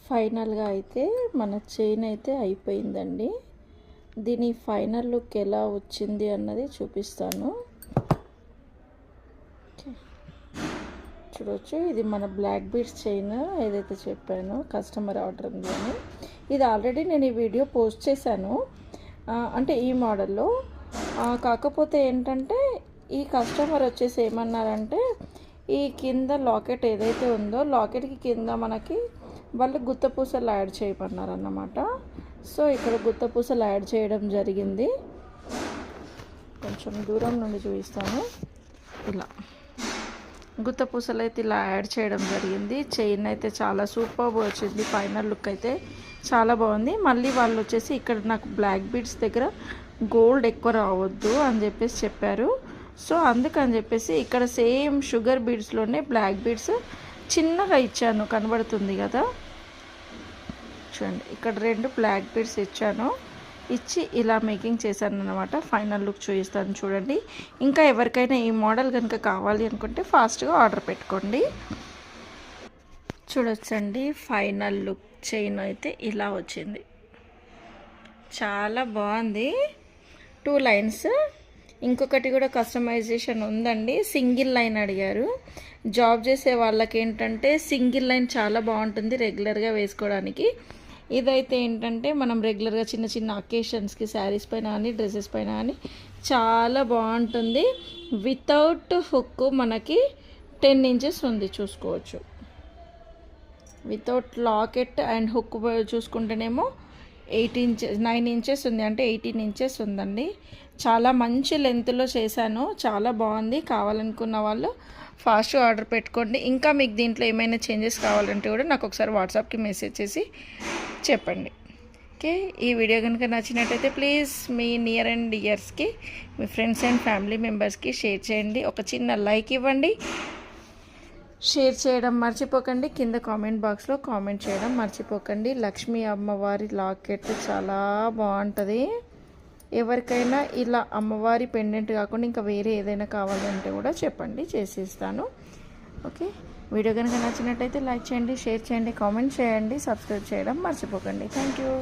ఫైనల్గా అయితే మన చైన్ అయితే అయిపోయిందండి. దీని ఫైనల్ లుక్ ఎలా వచ్చింది అన్నది చూపిస్తాను. చూడవచ్చు, ఇది మన బ్లాక్ బీడ్స్ చైన్ ఏదైతే చెప్పానో కస్టమర్ ఆర్డర్ ఉంది అని. ఇది ఆల్రెడీ నేను ఈ వీడియో పోస్ట్ చేశాను, అంటే ఈ మోడల్లో. కాకపోతే ఏంటంటే ఈ కస్టమర్ వచ్చేసి ఏమన్నారంటే, ఈ కింద లాకెట్ ఏదైతే ఉందో లాకెట్కి కింద మనకి వాళ్ళు గుత్తపూసలు యాడ్ చేయమన్నారు అన్నమాట. సో ఇక్కడ గుత్తపూసలు యాడ్ చేయడం జరిగింది. కొంచెం దూరం నుండి చూపిస్తాను. ఇలా గుత్తపూసలు అయితే ఇలా యాడ్ చేయడం జరిగింది. చైన్ అయితే చాలా సూపర్గా వచ్చింది. ఫైనల్ లుక్ అయితే చాలా బాగుంది. మళ్ళీ వాళ్ళు వచ్చేసి ఇక్కడ నాకు బ్లాక్ బీడ్స్ దగ్గర గోల్డ్ ఎక్కువ రావద్దు అని చెప్పేసి చెప్పారు. సో అందుకని చెప్పేసి ఇక్కడ సేమ్ షుగర్ బీడ్స్లోనే బ్లాక్ బీడ్స్ చిన్నగా ఇచ్చాను, కనబడుతుంది కదా చూడండి. ఇక్కడ 2 బ్లాక్ బీడ్స్ ఇచ్చాను, ఇచ్చి ఇలా మేకింగ్ చేశాను అనమాట. ఫైనల్ లుక్ చూపిస్తాను చూడండి. ఇంకా ఎవరికైనా ఈ మోడల్ కనుక కావాలి అనుకుంటే ఫాస్ట్గా ఆర్డర్ పెట్టుకోండి. చూడొచ్చండి, ఫైనల్ లుక్ చైన్ అయితే ఇలా వచ్చింది. చాలా బాగుంది. 2 లైన్స్. ఇంకొకటి కూడా కస్టమైజేషన్ ఉందండి. సింగిల్ లైన్ అడిగారు. జాబ్ చేసే వాళ్ళకి ఏంటంటే సింగిల్ లైన్ చాలా బాగుంటుంది రెగ్యులర్గా వేసుకోవడానికి. ఇదైతే ఏంటంటే మనం రెగ్యులర్గా చిన్న చిన్న అకేషన్స్కి శారీస్ పైన కానీ డ్రెస్సెస్ పైన కానీ చాలా బాగుంటుంది. వితౌట్ హుక్ మనకి 10 ఇంచెస్ ఉంది, చూసుకోవచ్చు. వితౌట్ లాకెట్ అండ్ హుక్ చూసుకుంటేనేమో 9 ఇంచెస్ ఉంది, అంటే 18 ఇంచెస్ ఉందండి. చాలా మంచి లెంత్లో చేశాను, చాలా బాగుంది. కావాలనుకున్న వాళ్ళు ఫాస్ట్గా ఆర్డర్ పెట్టుకోండి. ఇంకా మీకు దీంట్లో ఏమైనా చేంజెస్ కావాలంటే కూడా నాకు ఒకసారి వాట్సాప్కి మెసేజ్ చేసి చెప్పండి. ఓకే, ఈ వీడియో కనుక నచ్చినట్టయితే ప్లీజ్ మీ నియర్ అండ్ డియర్స్కి, మీ ఫ్రెండ్స్ అండ్ ఫ్యామిలీ మెంబర్స్కి షేర్ చేయండి. ఒక చిన్న లైక్ ఇవ్వండి. షేర్ చేయడం మర్చిపోకండి. కింద కామెంట్ బాక్స్లో కామెంట్ చేయడం మర్చిపోకండి. లక్ష్మీ అమ్మవారి లాకెట్ చాలా బాగుంటుంది. ఎవరికైనా ఇలా అమ్మవారి పెండెంట్ కాకుండా ఇంకా వేరే ఏదైనా కావాలంటే కూడా చెప్పండి, చేసిస్తాను. ఓకే, వీడియో కనుక నచ్చినట్టయితే లైక్ చేయండి, షేర్ చేయండి, కామెంట్ చేయండి, సబ్స్క్రైబ్ చేయడం మర్చిపోకండి. Thank you.